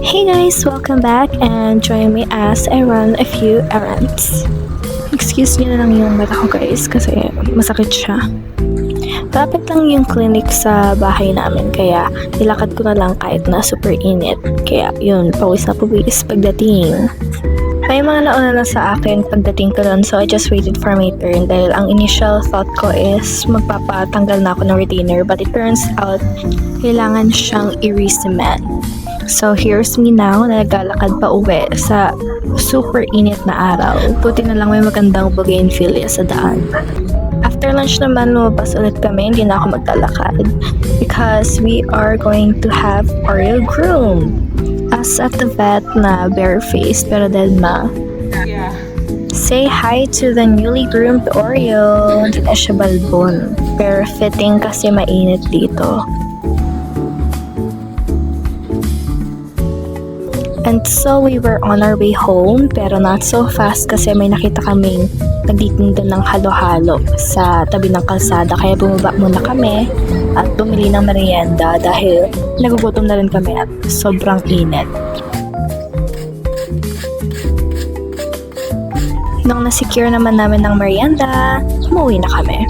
Hey guys, welcome back and join me as I run a few errands. Excuse niyo na lang yung mata ko guys kasi masakit siya. Malapit lang yung clinic sa bahay namin kaya nilakad ko na lang kahit na super init. Kaya yun, pawis na pawis pagdating. May mga nauna na sa akin pagdating ko doon so I just waited for my turn dahil ang initial thought ko is magpapatanggal na ako ng retainer but it turns out kailangan siyang i-re-cement. So here's me now na naglalakad pa uwi sa super init na araw. Buti na lang may magandang bougainvillea sa daan. After lunch naman lumabas ulit kami, hindi na ako maglalakad because we are going to have Oreo Groom. As at the vet na bare-faced pero deadma. Say hi to the newly groomed Oreo. Hindi na siya balbon. Pero fitting kasi mainit dito. And so we were on our way home pero not so fast kasi may nakita kaming nagtitinda ng halo-halo sa tabi ng kalsada kaya bumaba muna kami at bumili ng merienda dahil nagugutom na rin kami at sobrang init. Nung na-secure naman namin ng merienda, umuwi na kami.